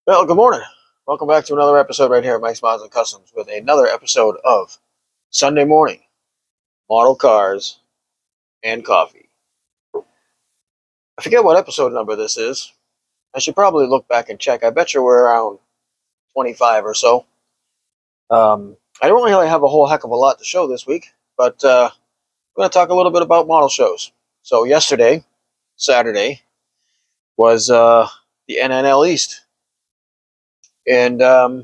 Well, good morning. Welcome back to another episode right here at Mike's Mods and Customs with another episode of Sunday Morning Model Cars and Coffee. I forget what episode number this is. I should probably look back and check. I bet you we're around 25 or so. I don't really have a whole heck of a lot to show this week, but I'm going to talk a little bit about model shows. So yesterday, Saturday, was the NNL East, and I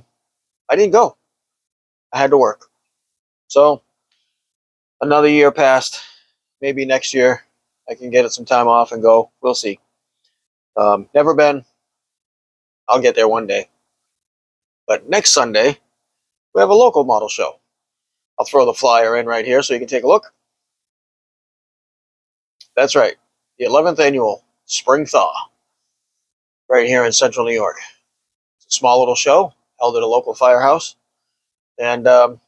didn't go. I had to work. So another year passed. Maybe next year I can get it some time off and go. We'll see. Never been. I'll get there one day. But next Sunday, we have a local model show. I'll throw the flyer in right here so you can take a look. That's right. The 11th annual Spring Thaw right here in central New York. It's a small little show held at a local firehouse. And, well,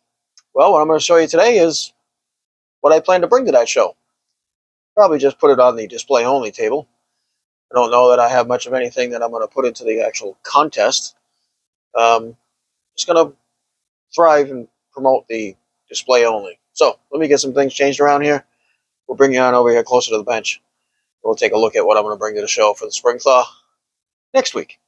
what I'm going to show you today is what I plan to bring to that show. Probably just put it on the display only table. I don't know that I have much of anything that I'm going to put into the actual contest. Just going to thrive and promote the display only. So let me get some things changed around here. We'll bring you on over here closer to the bench. We'll take a look at what I'm going to bring to the show for the Spring Thaw next week.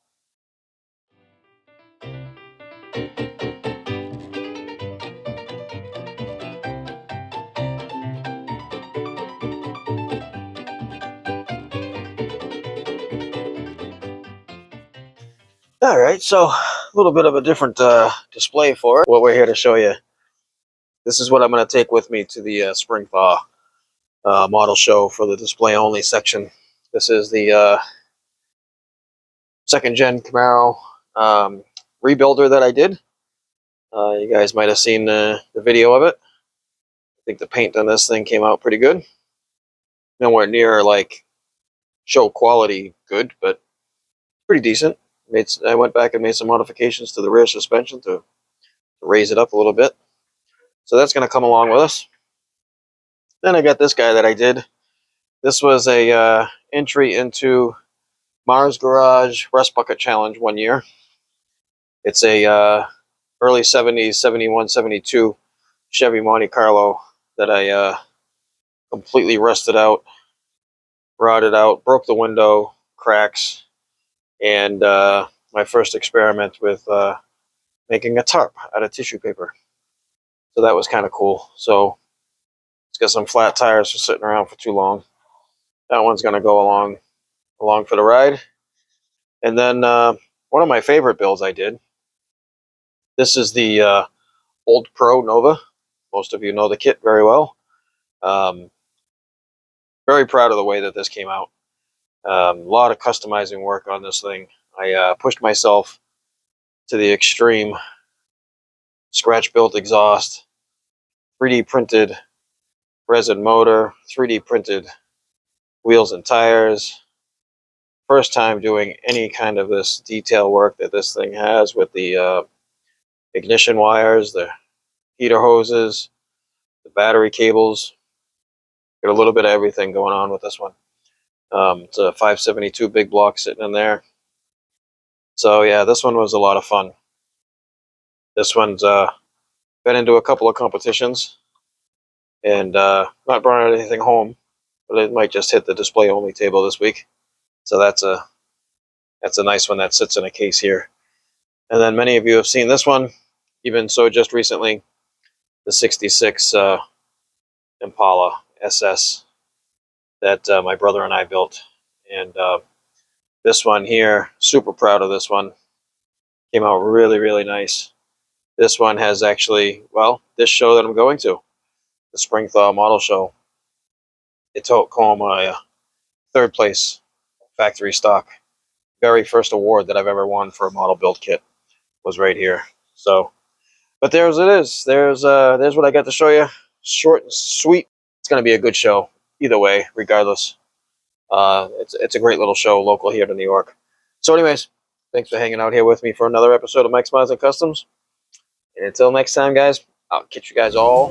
All right, so a little bit of a different display for it. What we're here to show you. This is what I'm going to take with me to the Spring Thaw model show for the display only section. This is the second gen Camaro rebuilder that I did. You guys might have seen the video of it. I think the paint on this thing came out pretty good. Nowhere near like show quality good, but pretty decent. I went back and made some modifications to the rear suspension to raise it up a little bit. So that's going to come along with us. Then I got this guy that I did. This was a entry into Mars Garage Rust Bucket Challenge one year. It's a early 70s, 71, 72 Chevy Monte Carlo that I completely rusted out, rotted out, broke the window, cracks, and my first experiment with making a tarp out of tissue paper. So that was kind of cool. So it's got some flat tires for sitting around for too long. That one's going to go along for the ride. And then one of my favorite builds I did. This is the Old Pro Nova. Most of you know the kit very well. Very proud of the way that this came out. A lot of customizing work on this thing. I pushed myself to the extreme. Scratch built exhaust, 3D printed resin motor, 3D printed wheels and tires. First time doing any kind of this detail work that this thing has with the ignition wires, the heater hoses, the battery cables. Got a little bit of everything going on with this one. It's a 572 big block sitting in there. So yeah, this one was a lot of fun. This one's been into a couple of competitions and not brought anything home, but it might just hit the display only table this week. So that's a nice one that sits in a case here. And then many of you have seen this one, even so just recently, the 66 Impala SS that my brother and I built. And this one here, super proud of this one. Came out really, really nice. This one has actually, well, this show that I'm going to, the Spring Thaw Model Show, it took home a third place factory stock. Very first award that I've ever won for a model build kit was right here. So, but there's it is. There's what I got to show you. Short and sweet. It's going to be a good show either way, regardless. It's a great little show local here to New York. So anyways, thanks for hanging out here with me for another episode of Mike's Mods and Customs. And until next time, guys, I'll catch you guys all